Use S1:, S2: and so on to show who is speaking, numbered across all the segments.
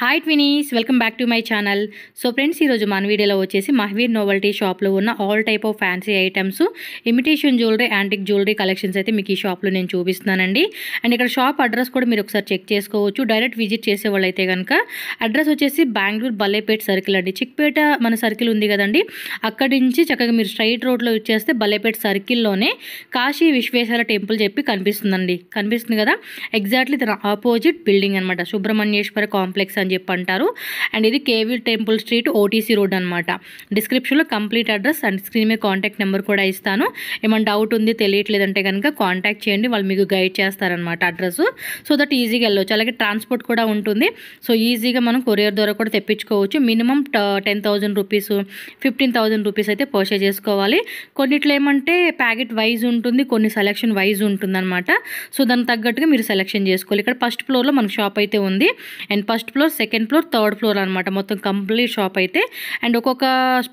S1: Hi twinnies, welcome back to my channel. So friends, ఈరోజు మన వీడియోలో వచ్చేసి మహవీర్ నోవెల్టీ షాప్లో ఉన్న all type of fancy items, imitation jewellery, antique jewellery collections అయితే మీకు ఈ షాప్లో నేను చూపిస్తున్నానండి. అండ్ ఇక్కడ షాప్ అడ్రస్ కూడా మీరు ఒకసారి చెక్ చేసుకోవచ్చు. డైరెక్ట్ విజిట్ చేసేవాళ్ళు అయితే కనుక అడ్రస్ వచ్చేసి బెంగళూరు బల్లేపేట్ సర్కిల్ అండి. చిక్పేట మన సర్కిల్ ఉంది కదండి, అక్కడి నుంచి చక్కగా మీరు స్ట్రైట్ రోడ్లో వచ్చేస్తే బల్లేపేట్ సర్కిల్లోనే కాశీ విశ్వేశ్వర టెంపుల్ చెప్పి కనిపిస్తుంది కదా, ఎగ్జాక్ట్లీ తన ఆపోజిట్ బిల్డింగ్ అనమాట. సుబ్రహ్మణ్యేశ్వర కాంప్లెక్స్ అని చెప్పి అంటారు. అండ్ ఇది KV temple street, OTC road అనమాట. డిస్క్రిప్షన్లో కంప్లీట్ అడ్రస్ అండ్ స్క్రీన్ మీద కాంటాక్ట్ నెంబర్ కూడా ఇస్తాను. ఏమైనా డౌట్ ఉంది, తెలియట్లేదంటే కనుక కాంటాక్ట్ చేయండి, వాళ్ళు మీకు గైడ్ చేస్తారనమాట అడ్రస్. సో దట్ ఈజీగా వెళ్ళవచ్చు. అలాగే ట్రాన్స్పోర్ట్ కూడా ఉంటుంది. సో ఈజీగా మనం కొరియర్ ద్వారా కూడా తెప్పించుకోవచ్చు. మినిమం 10,000 రూపీస్, 15,000 రూపీస్ అయితే పర్చేజ్ చేసుకోవాలి. కొన్నిట్లో ఏమంటే ప్యాకెట్ వైజ్ ఉంటుంది, కొన్ని సెలెక్షన్ వైజ్ ఉంటుంది అనమాట. సో దానికి తగ్గట్టుగా మీరు సెలెక్షన్ చేసుకోవాలి. ఇక్కడ ఫస్ట్ ఫ్లోర్లో మనకు షాప్ అయితే ఉంది. And first floor, second floor, third floor అనమాట. మొత్తం కంప్లీట్ షాప్ అయితే. అండ్ ఒక్కొక్క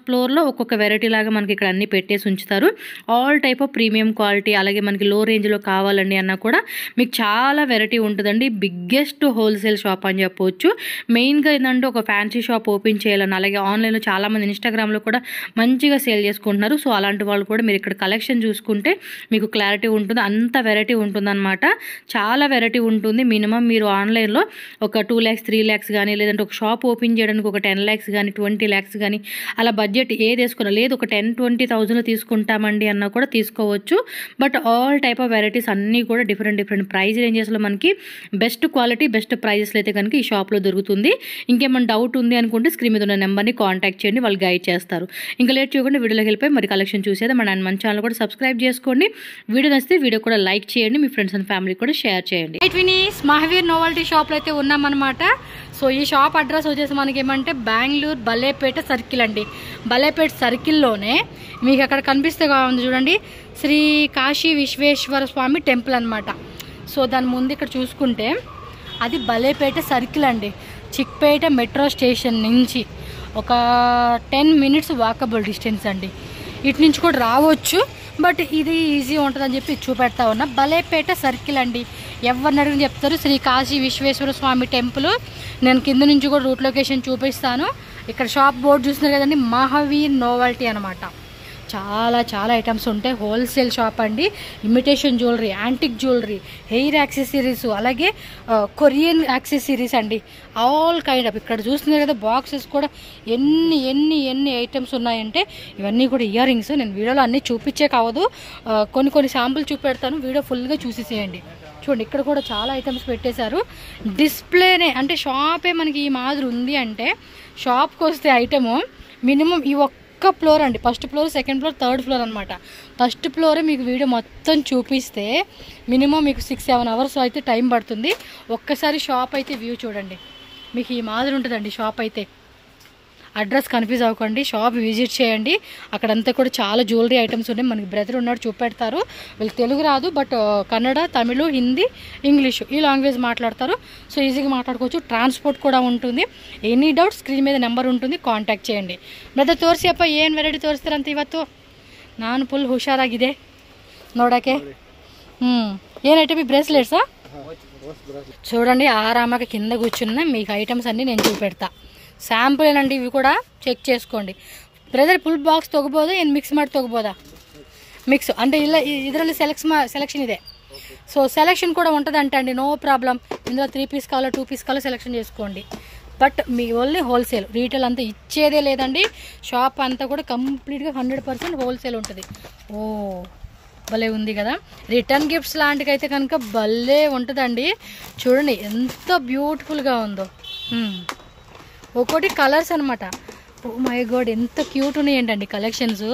S1: ఫ్లోర్లో ఒక్కొక్క వెరైటీ లాగా మనకి ఇక్కడ అన్ని పెట్టేసి ఉంచుతారు. All type of premium quality, అలాగే మనకి లో రేంజ్లో కావాలండి అన్నా కూడా మీకు చాలా వెరైటీ ఉంటుందండి. బిగ్గెస్ట్ హోల్సేల్ షాప్ అని చెప్పవచ్చు. మెయిన్గా ఏంటంటే ఒక ఫ్యాన్సీ షాప్ ఓపెన్ చేయాలని, అలాగే ఆన్లైన్లో చాలామంది ఇన్స్టాగ్రామ్లో కూడా మంచిగా సేల్ చేసుకుంటున్నారు. సో అలాంటి వాళ్ళు కూడా మీరు ఇక్కడ కలెక్షన్ చూసుకుంటే మీకు క్లారిటీ ఉంటుంది. అంత వెరైటీ ఉంటుందన్నమాట. చాలా వెరైటీ ఉంటుంది. మినిమం మీరు ఆన్లైన్లో ఒక 2 lakhs 3 lakhs కానీ, లేదంటే ఒక షాప్ ఓపెన్ చేయడానికి ఒక 10 lakhs కానీ 20 lakhs కానీ అలా బడ్జెట్ ఏది వేసుకున్నా, లేదు ఒక 10-20,000 తీసుకుంటామండి అన్నా కూడా తీసుకోవచ్చు. But all type of varieties అన్నీ కూడా డిఫరెంట్ ప్రైస్ రేంజెస్లో మనకి బెస్ట్ క్వాలిటీ, బెస్ట్ ప్రైజెస్లో అయితే కనుక ఈ షాప్లో దొరుకుతుంది. ఇంకేమైనా డౌట్ ఉంది అనుకుంటే స్క్రీన్ మీద ఉన్న నెంబర్ని కాంటాక్ట్ చేయండి, వాళ్ళు గైడ్ చేస్తారు. ఇంకా లేట్ చేయకుండా వీడియోలోకి వెళ్ళిపోయి మరి కలెక్షన్ చూసేది. మన ఛానల్ కూడా సబ్స్క్రైబ్ చేసుకోండి. వీడియో నచ్చితే వీడియో కూడా లైక్ చేయండి, మీ ఫ్రెండ్స్ అండ్ ఫ్యామిలీ కూడా షేర్ చేయండి. ట్వినీస్, మహవీర్ నోవెల్టీ షాప్లో అయితే ఉన్నామన్నమాట. సో ఈ షాప్ అడ్రస్ వచ్చేసి మనకి ఏమంటే బెంగళూరు బల్లేపేట సర్కిల్ అండి. బల్లేపేట సర్కిల్లోనే మీకు అక్కడ కనిపిస్తే ఉంది చూడండి, శ్రీ కాశీ విశ్వేశ్వర స్వామి టెంపుల్ అనమాట. సో దాని ముందు ఇక్కడ చూసుకుంటే అది బల్లేపేట సర్కిల్ అండి. చిక్పేట మెట్రో స్టేషన్ నుంచి ఒక 10 minutes వాకబుల్ డిస్టెన్స్ అండి. ఇటు నుంచి కూడా రావచ్చు, బట్ ఇది ఈజీ ఉంటుందని చెప్పి చూపెడతా ఉన్నా. బల్లేపేట సర్కిల్ అండి. ఎవరిని అడిగిన చెప్తారు శ్రీ కాశీ విశ్వేశ్వర స్వామి టెంపుల్. నేను కింద నుంచి కూడా రూట్ లొకేషన్ చూపిస్తాను. ఇక్కడ షాప్ బోర్డు చూస్తున్నారు కదండి, మహవీర్ నోవెల్టీ అనమాట. చాలా ఐటమ్స్ ఉంటాయి. హోల్సేల్ షాప్ అండి. Imitation jewellery, antique jewellery, hair accessories, అలాగే కొరియన్ యాక్సెసరీస్ అండి. All kind of. ఇక్కడ చూస్తున్నారు కదా బాక్సెస్ కూడా ఎన్ని ఐటమ్స్ ఉన్నాయంటే ఇవన్నీ కూడా ఇయర్ రింగ్స్. నేను వీడియోలో అన్నీ చూపించే కావదు, కొన్ని శాంపుల్ చూపెడతాను. వీడియో ఫుల్గా చూసేసేయండి. చూడండి, ఇక్కడ కూడా చాలా ఐటమ్స్ పెట్టేశారు. డిస్ప్లేనే అంటే షాపే మనకి ఈ మాదిరి ఉంది అంటే షాప్కి వస్తే ఐటము మినిమం ఈ ఒక్క ఫ్లోర్ అండి. First floor, second floor, third floor అనమాట. ఫస్ట్ ఫ్లోరే మీకు వీడియో మొత్తం చూపిస్తే మినిమం మీకు 6-7 hours అయితే టైం పడుతుంది. ఒక్కసారి షాప్ అయితే వ్యూ చూడండి, మీకు ఈ మాదిరి ఉంటుందండి షాప్ అయితే. అడ్రస్ కన్ఫ్యూజ్ అవ్వకండి, షాప్ విజిట్ చేయండి. అక్కడంతా కూడా చాలా జ్యువెలరీ ఐటమ్స్ ఉన్నాయి. మనకి బ్రదర్ ఉన్నాడు, చూపెడతారు. వీళ్ళు తెలుగు రాదు, బట్ కన్నడ, తమిళ్, హిందీ, ఇంగ్లీషు ఈ లాంగ్వేజ్ మాట్లాడతారు. సో ఈజీగా మాట్లాడుకోవచ్చు. ట్రాన్స్పోర్ట్ కూడా ఉంటుంది. ఎనీ ಡೌಟ್ ಸ್ಕ್ರೀನ್ మీద నెంబರ್ ఉంటుంది, ಕಾಂಟ್ಯಾಕ್ಟ್ చేయండి. ಬ್ರದರ್ ತೋರಿಸಿಯಪ್ಪ, ಏನು ವೆರೈಟಿ ತೋರಿಸ್ತೀರಂತ ಇವತ್ತು? ನಾನು ಫುಲ್ ಹುಷಾರಾಗಿದೆ ನೋಡೋಕ್ಕೆ. ಏನು ಐಟಮ್? బ్రేస్లెట్సా? చూడండి, ఆరామగా కింద కూర్చున్న మీకు ఐటమ్స్ అన్నీ నేను చూపెడతా. ಸ್ಯಾಂಪಲ್ ಏనండి, ఇవి కూడా చెక్ చేసుకోండి. ಬ್ರದರ್ ಫುಲ್ ಬಾಕ್ಸ್ ತೊಗೋಬೋದಾ, ಏನು ಮಿಕ್ಸ್ ಮಾಡಿ ತೊಗೋಬೋದಾ? ಮಿಕ್ಸ್ అంటే ಇಲ್ಲ, ಇದರಲ್ಲಿ సెలెక్షన్ ಇದೆ. సో సెలెక్షన్ కూడా ఉంటుందంట అండి, నో ప్రాబ్లం. ఇందులో 3 పీస్ కావాలో 2 పీస్ కావాలో సెలెక్షన్ చేసుకోండి. But me only wholesale, retail అంతా ఇచ్చేదే లేదండి. షాప్ అంతా కూడా కంప్లీట్గా 100% హోల్సేల్ ఉంటుంది. ఓ భలే ఉంది కదా. రిటర్న్ గిఫ్ట్స్ లాంటివి అయితే కనుక భలే ఉంటుందండి. చూడండి ఎంత బ్యూటిఫుల్గా ఉందో. ఒక్కోటి కలర్స్ అనమాట. ఓ మై గాడ్, ఎంత క్యూట్ ఉన్నాయండి కలెక్షన్స్.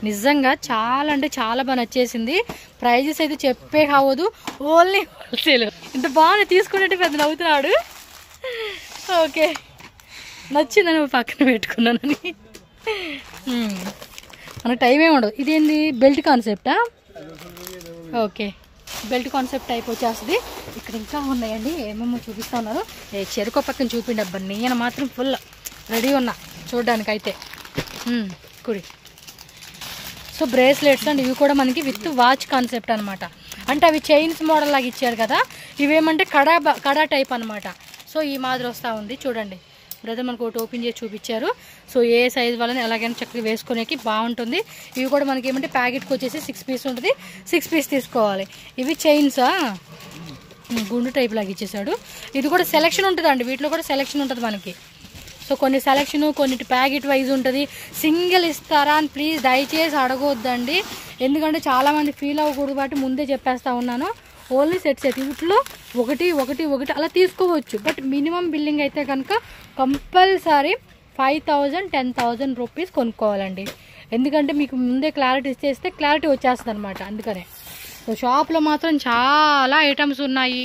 S1: నిజంగా చాలా అంటే చాలా బాగా నచ్చేసింది. ప్రైజెస్ అయితే చెప్పే కావద్దు, ఓన్లీ హోల్సేల్. ఇంత బాగా తీసుకున్నట్టు పెద్ద నవ్వుతున్నాడు. ఓకే, నచ్చిందని పక్కన పెట్టుకున్నానని. మనకు టైం ఏమి ఉండదు. ఇదేంది, బెల్ట్ కాన్సెప్టా? ఓకే, బెల్ట్ కాన్సెప్ట్ టైప్ వచ్చేస్తుంది. ఇక్కడ ఇంకా ఉన్నాయండి, ఏమేమో చూపిస్తా ఉన్నారు. చెరుకు పక్కన చూపిండి అబ్బా, నేను మాత్రం ఫుల్ రెడీ ఉన్నా చూడడానికైతే. కుడి. సో బ్రేస్లెట్స్ అండి, ఇవి కూడా మనకి విత్ వాచ్ కాన్సెప్ట్ అనమాట. అంటే అవి చైన్స్ మోడల్ లాగా ఇచ్చారు కదా, ఇవేమంటే కడా టైప్ అనమాట. సో ఈ మాదిరి వస్తూ ఉంది చూడండి. బ్రదర్ మనకు ఒకటి ఓపెన్ చేసి చూపించారు. సో ఏ సైజ్ వాళ్ళని ఎలాగైనా చక్కగా వేసుకునేకి బాగుంటుంది. ఇవి కూడా మనకి ఏమంటే ప్యాకెట్కి వచ్చేసి 6 పీస్ ఉంటుంది. 6 పీస్ తీసుకోవాలి. ఇవి చైన్సా గుండు టైప్ లాగా ఇచ్చేసాడు. ఇది కూడా సెలెక్షన్ ఉంటుందండి, వీటిలో కూడా సెలెక్షన్ ఉంటుంది మనకి. సో కొన్ని సెలెక్షన్, కొన్నిటి ప్యాకెట్ వైజ్ ఉంటుంది. సింగిల్ ఇస్తారా అని ప్లీజ్ దయచేసి అడగొద్దండి, ఎందుకంటే చాలామంది ఫీల్ అవ్వకూడదు కాబట్టి ముందే చెప్పేస్తా ఉన్నాను. ఓన్లీ సెట్స్ అయితే వీటిలో ఒకటి అలా తీసుకోవచ్చు. బట్ మినిమం బిల్లింగ్ అయితే కనుక కంపల్సరీ 5,000 10,000 రూపీస్ కొనుక్కోవాలండి. ఎందుకంటే మీకు ముందే క్లారిటీ ఇచ్చేస్తే క్లారిటీ వచ్చేస్తుంది అనమాట. అందుకనే సో షాప్లో మాత్రం చాలా ఐటమ్స్ ఉన్నాయి.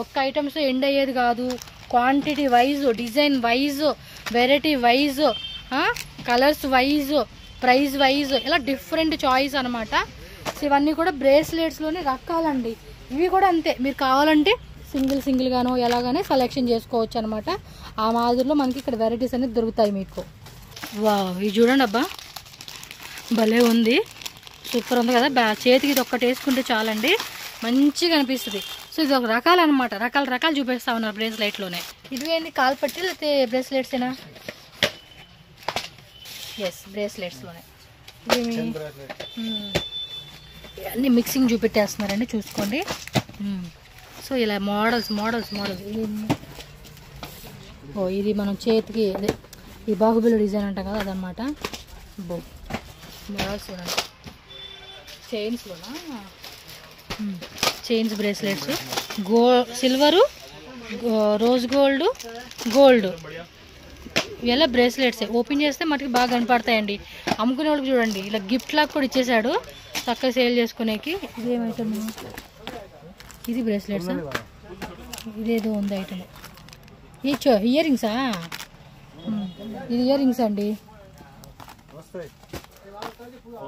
S1: ఒక్క ఐటమ్స్ ఎండ్ అయ్యేది కాదు. Quantity wise, design wise, variety wise, colours wise, price wise, ఇలా డిఫరెంట్ చాయిస్ అనమాట. సో ఇవన్నీ కూడా బ్రేస్లెట్స్లోనే రకాలండి. ఇవి కూడా అంతే, మీరు కావాలంటే సింగిల్గానో ఎలాగానే సెలెక్షన్ చేసుకోవచ్చు అనమాట. ఆ మాదిరిలో మనకి ఇక్కడ వెరైటీస్ అనేది దొరుకుతాయి మీకు. ఇవి చూడండి అబ్బా, భలే ఉంది, సూపర్ ఉంది కదా. చేతికి ఇది ఒక్కటి వేసుకుంటే చాలండి, మంచిగా అనిపిస్తుంది. సో ఇది ఒక రకాలు అనమాట, రకాలు చూపిస్తా ఉన్నారు బ్రేస్లెట్లోనే. ఇది ఏంటి కాలు పట్టి లేకపోతే బ్రేస్లెట్సేనా? ఎస్, బ్రేస్లెట్స్లోనే అన్నీ మిక్సింగ్ చూపెట్టేస్తున్నారండి, చూసుకోండి. సో ఇలా మోడల్స్. ఇది మనం చేతికి అదే ఈ బాహుబలి డిజైన్ అంటాం కదా, అదనమాట. మోడల్స్ చూడండి. Chains bracelets, silver, rose gold ఇలా బ్రేస్లెట్స్ ఓపెన్ చేస్తే మనకి బాగా కనపడతాయండి. అమ్ముకునే వాళ్ళకి చూడండి ఇలా గిఫ్ట్ లాగా కూడా ఇచ్చేసాడు, చక్కగా సేల్ చేసుకునేకి. ఇది ఏమైటమ్? ఇది బ్రేస్లెట్సా? ఇదేదో ఉంది ఐటమ్. ఇయర్ రింగ్సా? ఇది ఇయర్ రింగ్స్ అండి.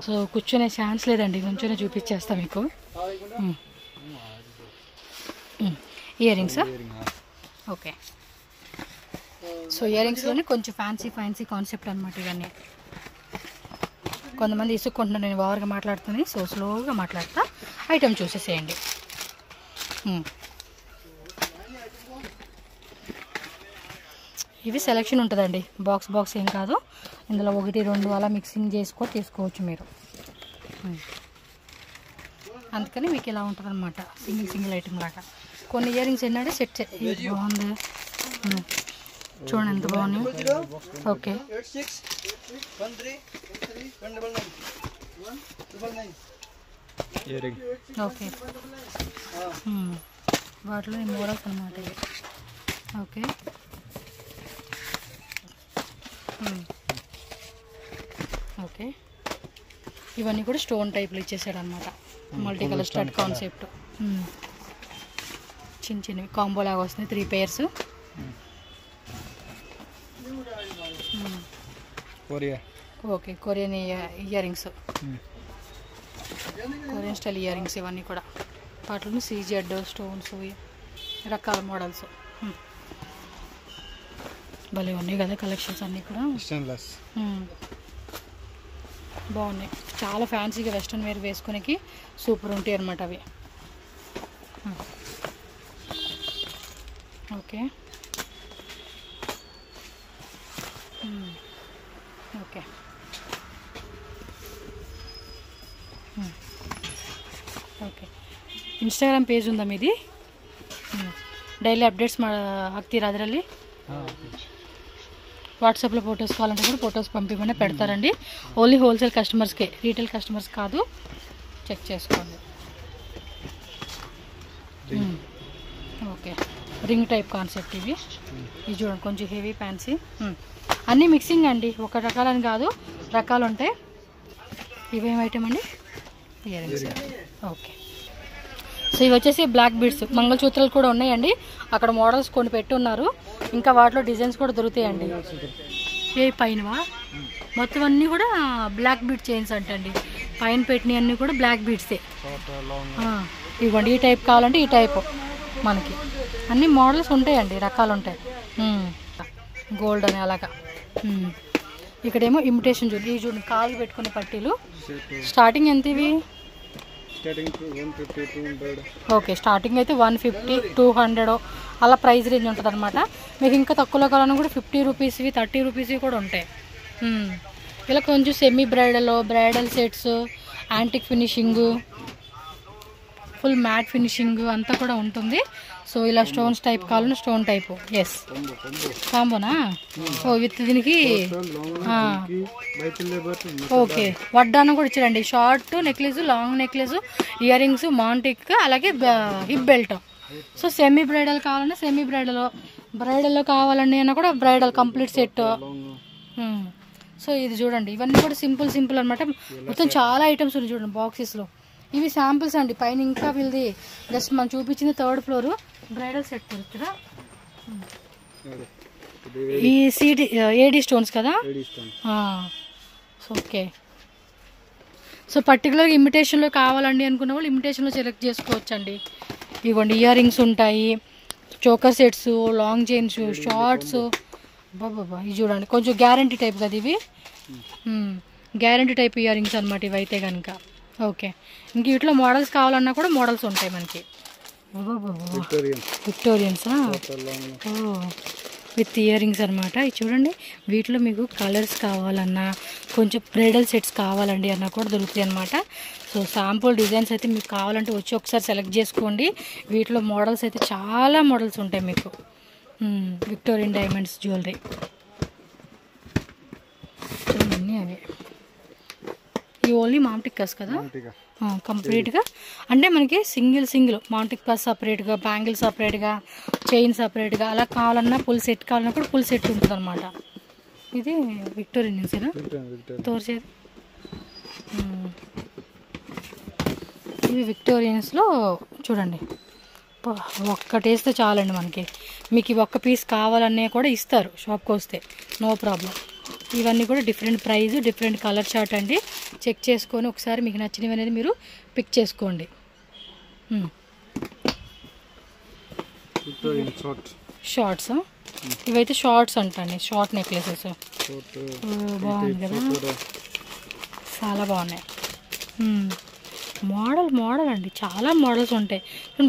S1: సో కూర్చునే ఛాన్స్ లేదండి, కొంచెం చూపించేస్తా మీకు. ఇయర్ రింగ్సా? ఓకే. సో ఇయర్ రింగ్స్లోనే కొంచెం ఫ్యాన్సీ కాన్సెప్ట్ అనమాట ఇవన్నీ. కొంతమంది ఇసుక్కుంటున్నారు నేను ఓవర్గా మాట్లాడుతుంది, సో స్లోగా మాట్లాడతా, ఐటమ్ చూసేసేయండి. ఇవి సెలెక్షన్ ఉంటుందండి, బాక్స్ ఏం కాదు. ఇందులో 1 2 అలా మిక్సింగ్ తీసుకోవచ్చు మీరు. అందుకని మీకు ఇలా ఉంటుంది అనమాట, సింగిల్ ఐటమ్ లాగా. కొన్ని ఇయర్ రింగ్స్ ఏంటంటే సెట్ బాగుంది, చూడండి ఎంత బాగుంది. Okay, okay. వాటిలో ఈ మోడల్స్ అనమాట ఇవి. Okay, okay. ఇవన్నీ కూడా స్టోన్ టైప్లో ఇచ్చేసాడు అనమాట, మల్టీ కలర్ స్టడ్ కాన్సెప్ట్. చిన్నవి కాంబో లాగా వస్తుంది, 3 pairs. Okay, Korean ear rings, Korean style ear rings ఇవన్నీ కూడా. వాటిలో సీజెడ్ స్టోన్స్ రకాల మోడల్స్ భలే ఉన్నాయి కదా కలెక్షన్స్ అన్నీ కూడా. బాగున్నాయి, చాలా ఫ్యాన్సీగా వెస్ట్రన్ వేర్ వేసుకునేకి సూపర్ ఉంటాయి అన్నమాట అవి. Okay, okay. Okay, Instagram page ఉందా మీది? డైలీ అప్డేట్స్ ಹಾಕ್ತೀರಾ ಅದರಲ್ಲಿ? వాట్సాప్లో ఫొటోస్ కావాలంటే కూడా ఫొటోస్ పంపిమని పెడతారండి. ఓన్లీ హోల్సేల్ కస్టమర్స్కే, రీటైల్ కస్టమర్స్ కాదు, చెక్ చేసుకోండి. ఓకే, రింగ్ టైప్ కాన్సెప్ట్ ఇవి. ఇవి చూడండి కొంచెం హెవీ ఫ్యాన్సీ, అన్నీ మిక్సింగ్ అండి, ఒక రకాలని కాదు, రకాలు ఉంటాయి. ఇవేం ఐటమ్ అండి? Ear rings. ఓకే, సో ఇవి వచ్చేసి బ్లాక్ బీడ్స్, మంగళసూత్రాలు కూడా ఉన్నాయండి. అక్కడ మోడల్స్ కొన్ని పెట్టున్నారు, ఇంకా వాటిలో డిజైన్స్ కూడా దొరుకుతాయండి. ఏ పైనవా మొత్తం అన్నీ కూడా బ్లాక్ బీడ్ చైన్స్ అంటండి, పైన పెట్టినవి అన్నీ కూడా బ్లాక్ బీడ్సే. ఇవ్వండి, ఈ టైప్ కావాలంటే ఈ టైపు మనకి అన్ని మోడల్స్ ఉంటాయండి, రకాలు ఉంటాయి. గోల్డ్ అని అలాగా. ఇక్కడేమో ఇమిటేషన్ చూడండి, ఈ చూడండి కాలు పెట్టుకునే పట్టీలు. స్టార్టింగ్ ఎంత ఇవి? ఓకే, స్టార్టింగ్ అయితే 150 200 అలా ప్రైస్ రేంజ్ ఉంటుంది అనమాట. మీకు ఇంకా తక్కువలో కావాలన్నా కూడా 50 రూపీస్వి 30 రూపీస్వి కూడా ఉంటాయి. ఇలా కొంచెం semi bridal sets, antique finishing, full matte finishing అంతా కూడా ఉంటుంది. సో ఇలా స్టోన్స్ టైప్ కావాలన్నా స్టోన్ టైపు. ఎస్ కాంబోనా? ఓ విత్ దీనికి ఓకే వడ్డానం కూడా ఇచ్చారండి. Short necklace, long necklace, earrings, మాంటిక్, అలాగే hip belt. So semi bridal కావాలన్నా సెమీ బ్రైడల్లో కావాలండి అన్న కూడా బ్రైడల్ కంప్లీట్ సెట్. సో ఇది చూడండి, ఇవన్నీ కూడా సింపుల్ అనమాట. మొత్తం చాలా ఐటమ్స్ ఉన్నాయి చూడండి బాక్సెస్లో. ఇవి శాంపిల్స్ అండి, పైన ఇంకా వీళ్ళది జస్ట్ మనం చూపించింది 3rd ఫ్లోర్ బ్రైడల్ సెట్ కదా. ఈ ఏడీ స్టోన్స్ కదా. ఓకే. సో పర్టికులర్గా ఇమిటేషన్లో కావాలండి అనుకున్న వాళ్ళు ఇమిటేషన్లో సెలెక్ట్ చేసుకోవచ్చు అండి. ఇవ్వండి ఇయర్ రింగ్స్ ఉంటాయి, choker sets, long chains, shorts. బాబా ఇవి చూడండి కొంచెం గ్యారంటీ టైప్ కదా ఇవి. గ్యారంటీ టైప్ ఇయర్ రింగ్స్ అనమాట ఇవైతే కనుక. ఓకే. ఇంక వీటిలో మోడల్స్ కావాలన్నా కూడా మోడల్స్ ఉంటాయి మనకి. విక్టోరియన్సా? విత్ ఇయర్ రింగ్స్ అనమాట. ఇది చూడండి, వీటిలో మీకు కలర్స్ కావాలన్నా కొంచెం బ్రైడల్ సెట్స్ కావాలండి అన్నా కూడా దొరుకుతాయి అనమాట. సో శాంపుల్ డిజైన్స్ అయితే మీకు కావాలంటే వచ్చి ఒకసారి సెలెక్ట్ చేసుకోండి. వీటిలో మోడల్స్ అయితే చాలా మోడల్స్ ఉంటాయి మీకు. విక్టోరియన్ డైమండ్స్ జ్యువెలరీ అన్నీ అవి. ఈ ఓన్లీ మాంటిక్ కస్ కదా కంప్లీట్గా. అంటే మనకి సింగిల్ మాంటిక్ కస్ సపరేట్గా, బ్యాంగిల్ సపరేట్గా, చైన్ సపరేట్గా అలా కావాలన్నా ఫుల్ సెట్ కావాలన్నా కూడా ఫుల్ సెట్ ఉంటుంది అనమాట. ఇది విక్టోరియన్సేనా తోర్చేది. ఇవి విక్టోరియన్స్లో చూడండి, ఒక్కటేస్తే చాలండి మనకి. మీకు ఇవి ఒక్క పీస్ కావాలనే కూడా ఇస్తారు షాప్కి వస్తే, నో ప్రాబ్లం. ఇవన్నీ కూడా different price, different colour chart అండి. చెక్ చేసుకొని ఒకసారి మీకు నచ్చినవి అనేది మీరు పిక్ చేసుకోండి. షార్ట్స్ ఇవైతే షార్ట్స్ అంటండి, షార్ట్ నెక్లెసెస్. బాగుంది కదా, చాలా బాగున్నాయి. మోడల్ అండి, చాలా మోడల్స్ ఉంటాయి.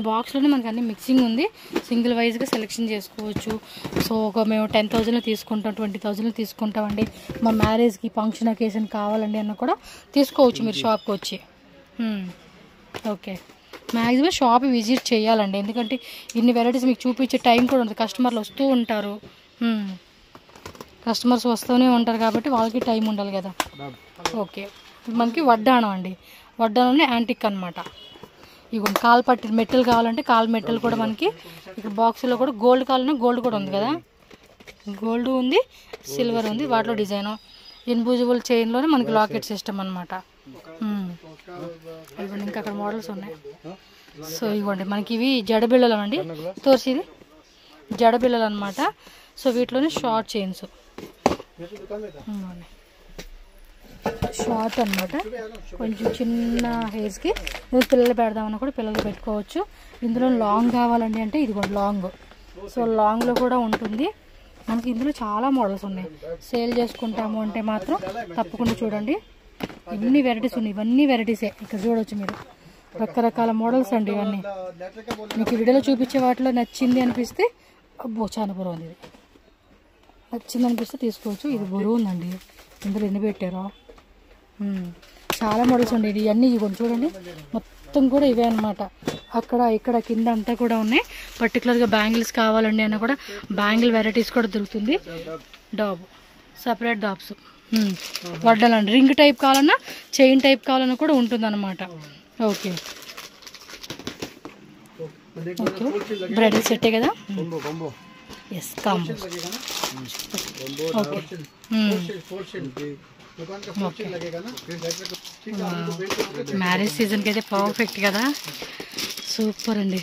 S1: బాక్స్లోనే మనకు అన్ని మిక్సింగ్ ఉంది, సింగిల్ వైజ్గా సెలెక్షన్ చేసుకోవచ్చు. సో మేము 10,000లో తీసుకుంటాం, 20,000లో తీసుకుంటామండి. మా మ్యారేజ్కి ఫంక్షన్ అకేషన్ కావాలండి అన్న కూడా తీసుకోవచ్చు మీరు షాప్కి వచ్చి. ఓకే. మ్యాక్సిమం షాప్ విజిట్ చేయాలండి, ఎందుకంటే ఇన్ని వెరైటీస్ మీకు చూపించే టైం కూడా ఉంటుంది. కస్టమర్లు వస్తూ ఉంటారు, కస్టమర్స్ వస్తూనే ఉంటారు కాబట్టి వాళ్ళకి టైం ఉండాలి కదా. ఓకే. మనకి వడ్డాణం అండి, వడ్డానంలో యాంటిక్ అనమాట. ఇవి కాల్ పట్టి మెట్టలు కావాలంటే కాల్ మెట్టలు కూడా మనకి ఇక్కడ బాక్స్లో కూడా. గోల్డ్ కావాలన్నా గోల్డ్ కూడా ఉంది కదా, గోల్డ్ ఉంది, సిల్వర్ ఉంది. వాటిలో డిజైన్ ఇన్విజిబుల్ చైన్లోనే మనకి లాకెట్ సిస్టమ్ అనమాట. ఇవ్వండి ఇంకా అక్కడ మోడల్స్ ఉన్నాయి. సో ఇవ్వండి మనకి ఇవి జడబిళ్ళలు అండి, తోర్సిది జడబిళ్ళలు అనమాట. సో వీటిలోనే షార్ట్ చైన్స్, షార్ట్ అనమాట. కొంచెం చిన్న హెయిర్స్కి పిల్లలు పెడదామన్నా కూడా పిల్లలు పెట్టుకోవచ్చు. ఇందులో లాంగ్ కావాలండి అంటే ఇది కూడా లాంగ్. సో లాంగ్లో కూడా ఉంటుంది మనకి. ఇందులో చాలా మోడల్స్ ఉన్నాయి. సేల్ చేసుకుంటాము అంటే మాత్రం తప్పకుండా చూడండి, ఇన్ని వెరైటీస్ ఉన్నాయి. ఇవన్నీ వెరైటీసే ఇక్కడ చూడవచ్చు మీరు, రకరకాల మోడల్స్ అండి ఇవన్నీ. మీకు వీడియోలో చూపించే వాటిలో నచ్చింది అనిపిస్తే, అబ్బో చాలా బరువు ఉంది, ఇది నచ్చింది అనిపిస్తే తీసుకోవచ్చు. ఇది బరువు ఉందండి, ఇందులో ఎన్ని పెట్టారో. చాలా మోడల్స్ ఉండేవి. ఇవన్నీ ఇవ్వండి చూడండి, మొత్తం కూడా ఇవే అనమాట. అక్కడ ఇక్కడ కింద అంతా కూడా ఉన్నాయి. పర్టికులర్గా బ్యాంగిల్స్ కావాలండి అన్న కూడా బ్యాంగిల్ వెరైటీస్ కూడా దొరుకుతుంది. డాబ్ సపరేట్ డాబ్స్, వడ్డాలండి. రింగ్ టైప్ కావాలన్నా చైన్ టైప్ కావాలన్నా కూడా ఉంటుంది అనమాట. ఓకే. ఓకే బ్రైడల్ సెట్టే కదా. Yes combo. ఓకే. మ్యారేజ్ సీజన్కి అయితే పర్ఫెక్ట్ కదా, సూపర్ అండి.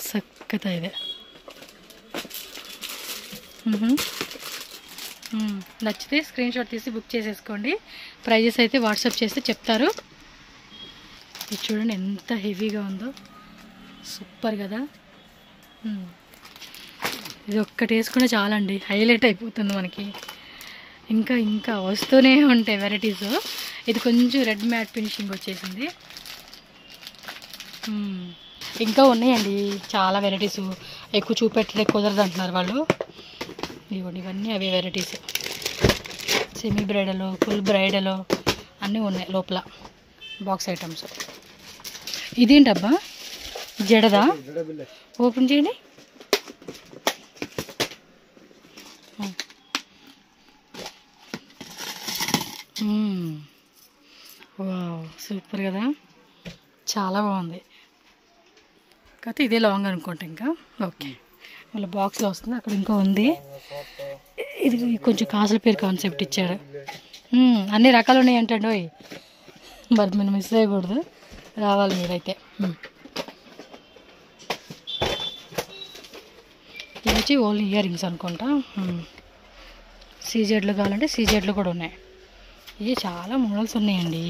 S1: సక్కత ఇదే. నచ్చితే స్క్రీన్ షాట్ తీసి బుక్ చేసేసుకోండి. ప్రైజెస్ అయితే వాట్సాప్ చేస్తే చెప్తారు. ఇది చూడండి ఎంత హెవీగా ఉందో, సూపర్ కదా. ఇది ఒక్కటి వేసుకుంటే చాలండి, హైలైట్ అయిపోతుంది మనకి. ఇంకా ఇంకా వస్తూనే ఉంటాయి వెరైటీస్. ఇది కొంచెం రెడ్ మ్యాట్ ఫినిషింగ్ వచ్చేసింది. ఇంకా ఉన్నాయండి చాలా వెరైటీస్. ఎక్కువ చూపెట్టలే కుదరదు అంటున్నారు వాళ్ళు. ఇవన్నీ అవే varieties. Semi bridal, full bridal అన్నీ ఉన్నాయి లోపల బాక్స్ ఐటమ్స్. ఇదేంటబ్బా జడదా? ఓపెన్ చేయండి. వావ్ సూపర్ కదా, చాలా బాగుంది. కాకపోతే ఇదే లాంగ్ అనుకుంటా. ఇంకా ఓకే, మళ్ళీ బాక్స్లో వస్తుంది. అక్కడ ఇంకా ఉంది. ఇది కొంచెం కాసుల పేరు కాన్సెప్ట్ ఇచ్చారు. అన్ని రకాలు ఉన్నాయి అంటాడు. మరి మీరు మిస్ అయ్యకూడదు, రావాలి మీరైతే. ఇది వచ్చి ఓన్లీ ఇయర్ రింగ్స్ అనుకుంటా. సీజెడ్లు కావాలంటే సీజెడ్లు కూడా ఉన్నాయి. ఇవి చాలా మోడల్స్ ఉన్నాయండి.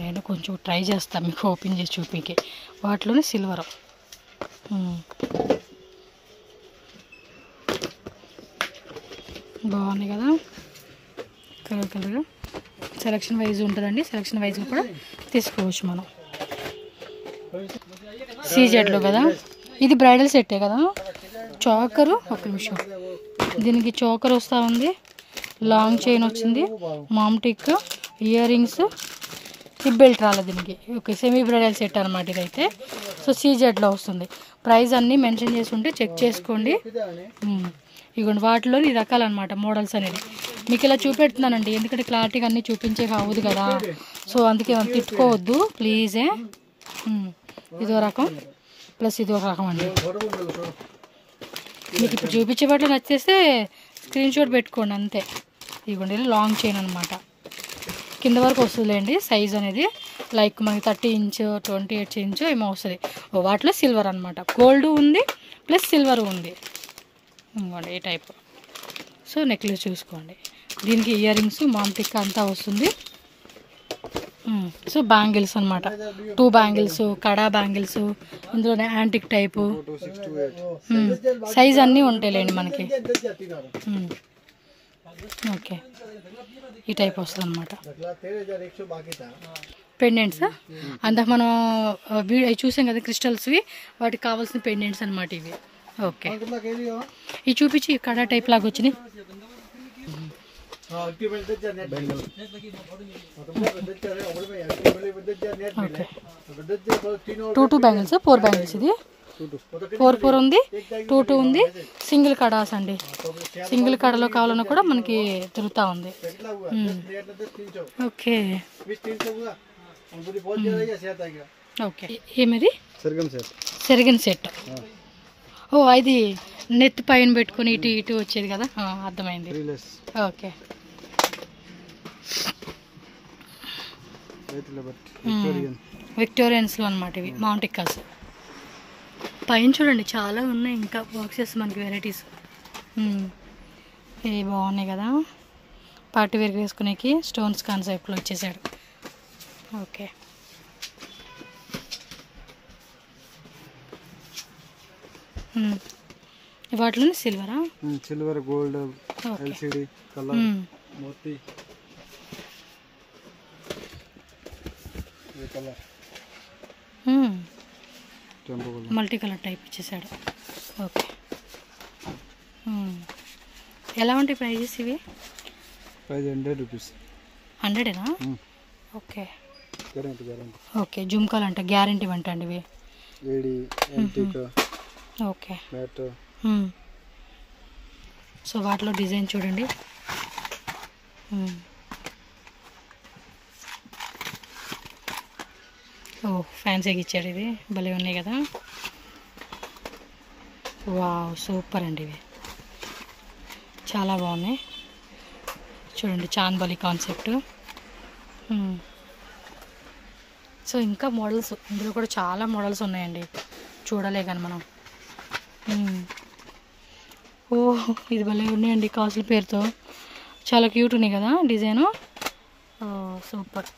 S1: నేను కొంచెం ట్రై చేస్తాను మీకు ఓపెన్ చేసి చూపికి. వాటిలోనే సిల్వర్ బాగున్నాయి కదా, కలర్ కలర్. సెలక్షన్ వైజ్ ఉంటుందండి, సెలక్షన్ వైజ్ కూడా తీసుకోవచ్చు మనం. సీజెడ్లో కదా, ఇది బ్రైడల్ సెట్టే కదా. చోకరు ఒక నిమిషం, దీనికి చోకర్ వస్తూ ఉంది, లాంగ్ చైన్ వచ్చింది, మామ్ టిక్, ఇయర్ రింగ్స్, హిప్ బెల్ట్ రాలేదు దీనికి. ఓకే, సెమీ బ్రైడల్ సెట్ అనమాట ఇదైతే. సో సీజెడ్లో వస్తుంది. ప్రైస్ అన్నీ మెన్షన్ చేసి ఉంటే చెక్ చేసుకోండి. ఇగోండి వాటిలో ఈ రకాలన్నమాట మోడల్స్ అనేది మీకు ఇలా చూపెడుతున్నానండి, ఎందుకంటే క్లారిటీగా అన్నీ చూపించే కావద్దు కదా. సో అందుకే మనం తిట్టుకోవద్దు ప్లీజే. ఇదో రకం ప్లస్ ఇదో రకం అండి. మీకు ఇప్పుడు చూపించే వాటిలో నచ్చేస్తే స్క్రీన్ షాట్ పెట్టుకోండి అంతే. ఇదిగోండి లాంగ్ చైన్ అనమాట, కింద వరకు వస్తుందిలేండి సైజ్ అనేది. లైక్ మనకి 30 ఇంచ్ 28 ఇంచ్ ఏమో వస్తుంది. వాటిలో సిల్వర్ అనమాట, గోల్డ్ ఉంది ప్లస్ సిల్వర్ ఉంది. ఇంకోండి ఈ టైప్. సో నెక్లెస్ చూసుకోండి, దీనికి ఇయర్ రింగ్స్ మామ్ టిక్ అంతా వస్తుంది. సో బ్యాంగిల్స్ అనమాట, 2 బ్యాంగిల్స్, కడా బ్యాంగిల్స్, ఇందులోనే యాంటిక్ టైపు. సైజ్ అన్నీ ఉంటాయిలేండి మనకి. ఓకే, ఈ టైప్ వస్తుంది అనమాట. పెండెంట్స్ అంతా మనం అవి చూసాం కదా క్రిస్టల్స్వి, వాటికి కావాల్సిన పెండెంట్స్ అనమాట ఇవి. ఓకే, ఇవి చూపించి కడా టైప్ లాగా వచ్చినాయి. Two bangles, 4 bangles. ఇది 4 ఉంది, 2 ఉంది. సింగిల్ కడాస్ అండి, సింగిల్ కడలో కావాలన్నా కూడా మనకి దొరుకుతా ఉంది. ఓకే ఓకే, ఏమిది సెరగన్ సెట్. ఓ ఇది నెత్తి పైన పెట్టుకుని ఇటు ఇటు వచ్చేది కదా, అర్థమైంది. ఓకే, విక్టోరియన్స్లో అనమాట ఇవి మౌంటికాస్. పైన చూడండి చాలా ఉన్నాయి ఇంకా బాక్సెస్ మనకి వెరైటీస్. ఇవి బాగున్నాయి కదా, పార్టీ వేర్ వేసుకునేకి స్టోన్స్ కాన్సెప్ట్లో వచ్చేసాడు. ఓకే, వాటిలోనే సిల్వరా?
S2: సిల్వర్, గోల్డ్, ఎల్సిడి కలర్, మోతీ కలర్,
S1: మల్టీ కలర్ టైప్ ఇచ్చేసాడు. ఓకే, ఎలా ఉంటాయి ప్రైజెస్ ఇవి?
S2: 500 రూపీస్.
S1: 100ఏనా? ఓకే ఓకే, జుమ్కాలు అంటే గ్యారంటీ అంట అండి ఇవి. ఓకే, సో వాటిలో డిజైన్ చూడండి. ఓ ఫ్యాన్సీగా ఇచ్చాడు, ఇది భలే ఉన్నాయి కదా. వావ్ సూపర్ అండి, ఇవి చాలా బాగున్నాయి చూడండి, చాందబలి కాన్సెప్ట్. సో ఇంకా మోడల్స్, ఇందులో కూడా చాలా మోడల్స్ ఉన్నాయండి, చూడలే కానీ మనం. ఓ ఇది భలే ఉన్నాయండి కాసుల పేరుతో, చాలా క్యూట్ ఉన్నాయి కదా డిజైను. సూపర్,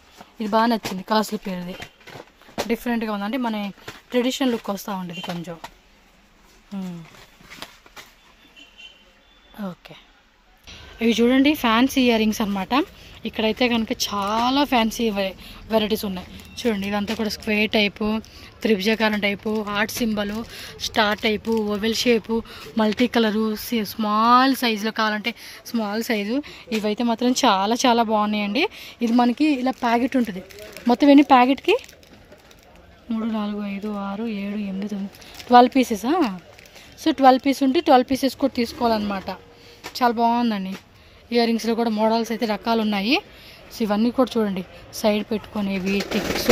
S1: ఇది బాగా నచ్చింది కాసుల పేరుది, డిఫరెంట్గా ఉంది. అంటే మన ట్రెడిషనల్ లుక్ వస్తూ ఉండేది కొంచెం. ఓకే,
S3: ఇవి చూడండి ఫ్యాన్సీ ఇయర్ రింగ్స్ అనమాట. ఇక్కడైతే కనుక చాలా ఫ్యాన్సీ వెరైటీస్ ఉన్నాయి. చూడండి ఇదంతా కూడా స్క్వేర్ టైపు, త్రిభుజాకారం type, heart symbol, star type, oval shape, multi colour, small సైజులో కావాలంటే స్మాల్ సైజు. ఇవైతే మాత్రం చాలా చాలా బాగున్నాయండి. ఇది మనకి ఇలా ప్యాకెట్ ఉంటుంది. మొత్తం ఎన్ని ప్యాకెట్కి 3, 4, 5, 6, 7, 8, 9, 12 పీసెసా? సో 12 పీస్ ఉంటే 12 పీసెస్ కూడా తీసుకోవాలన్నమాట. చాలా బాగుందండి. ఇయర్ రింగ్స్లో కూడా మోడల్స్ అయితే రకాలు ఉన్నాయి. సో ఇవన్నీ కూడా చూడండి సైడ్ పెట్టుకునేవి, టిక్స్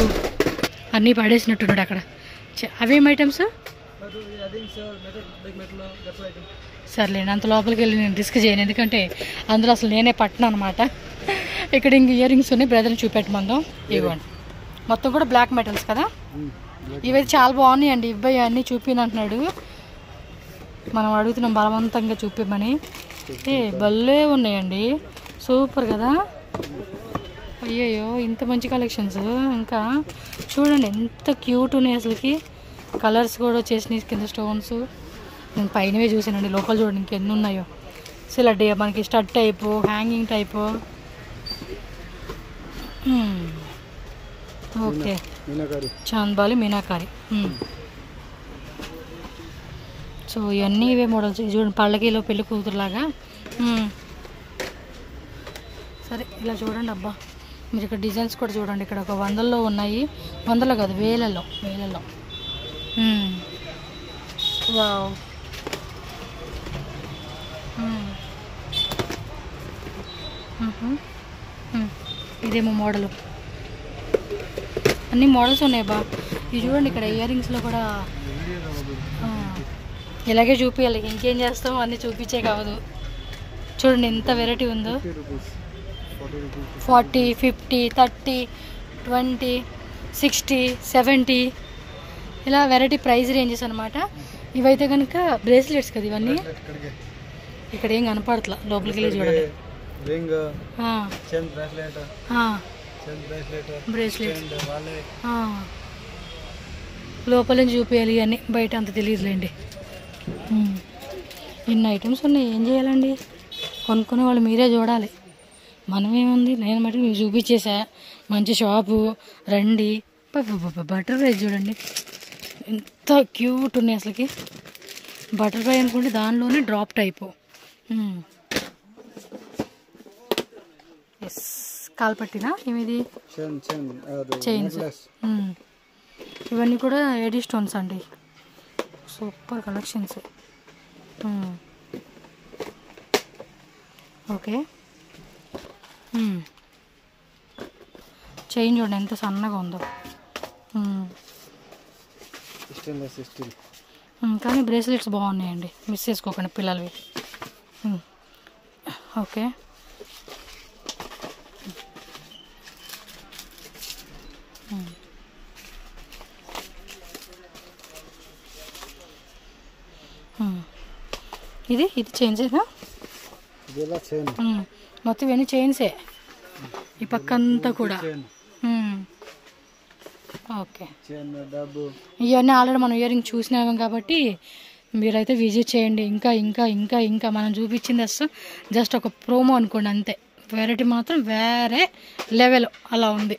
S3: అన్నీ పడేసినట్టున్నాడు అక్కడ. అవేం ఐటమ్స్? సర్లేండి, అంత లోపలికి వెళ్ళి నేను రిస్క్ చేయను, ఎందుకంటే అందులో అసలు నేనే పట్టను అనమాట. ఇక్కడ ఇంక ఇయర్ రింగ్స్ ఉన్నాయి, బ్రదర్ని చూపెట్టమందాం. ఇవ్వండి, మొత్తం కూడా బ్లాక్ మెటల్స్ కదా. ఇవైతే చాలా బాగున్నాయండి. ఇబ్బాయి అన్నీ చూపినంటున్నాడు, మనం అడుగుతున్నాం బలవంతంగా చూపిమని. భలే ఉన్నాయండి, సూపర్ కదా. అయ్యయ్యో ఇంత మంచి కలెక్షన్స్. ఇంకా చూడండి ఎంత క్యూట్ ఉన్నాయి అసలుకి. కలర్స్ కూడా వచ్చేసినాయి, కింద స్టోన్స్. నేను పైనవే చూసానండి, లోపల చూడండి ఇంకెన్ని ఉన్నాయో. సో ఇలా మనకి stud type, hanging type. Okay, chandbali meenakari. So ఇవన్నీ ఇవే మోడల్స్. చూడండి పళ్ళకిలో పెళ్లి కూతురులాగా. సరే ఇలా చూడండి. అబ్బా మీరు ఇక్కడ డిజైన్స్ కూడా చూడండి. ఇక్కడ ఒక 100లో ఉన్నాయి, 100లో కాదు వేలలో. వావ్, ఇదేమో మోడలు. అన్ని మోడల్స్ ఉన్నాయి బా. ఇవి చూడండి ఇక్కడ ఇయర్ రింగ్స్లో కూడా ఇలాగే చూపించాలి, ఇంకేం చేస్తాం, అన్నీ చూపించే కావదు. చూడండి ఎంత వెరైటీ ఉందో. 40, 50, 30, 20, 60, 70 ఇలా వెరైటీ ప్రైస్ రేంజెస్ అనమాట. ఇవైతే కనుక బ్రేస్లెట్స్ కదా ఇవన్నీ. ఇక్కడ ఏం కనపడట్లా, లోపలికి వెళ్ళి చూడండి. బ్రేస్లెట్ లోపల నుంచి చూపించాలి, ఇవన్నీ బయట అంత తెలియదులేండి. ఇన్ని ఐటమ్స్ ఉన్నాయి, ఏం చేయాలండి? కొనుక్కునే వాళ్ళు మీరే చూడాలి, మనమేముంది. నేను మటు మీకు చూపించేసా, మంచి షాపు రండి. బటర్ఫ్లై చూడండి ఎంత క్యూట్ ఉన్నాయి అసలుకి. బటర్ఫ్లై అనుకుంటే దానిలోనే డ్రాప్ టైపు. ఎస్, కాల్పట్టినా ఏమిది చైన్స్. ఇవన్నీ కూడా ఎడీ స్టోన్స్ అండి, సూపర్ కలెక్షన్స్. ఓకే, చైన్ చూడండి ఎంత సన్నగా ఉందో. కానీ బ్రేస్లెట్స్ బాగున్నాయండి, మిస్ చేసుకోకండి పిల్లలవి. ఓకే, ఇది చైన్సేనా? మొత్తం ఇవన్నీ చైన్సే, ఈ పక్క అంతా కూడా. ఓకే, ఇవన్నీ ఆల్రెడీ మనం ఇయర్ రింగ్ చూసినాం కాబట్టి మీరైతే విజిట్ చేయండి. ఇంకా ఇంకా ఇంకా ఇంకా మనం చూపించింది అసలు జస్ట్ ఒక ప్రోమో అనుకోండి అంతే. వెరైటీ మాత్రం వేరే లెవెల్ అలా ఉంది.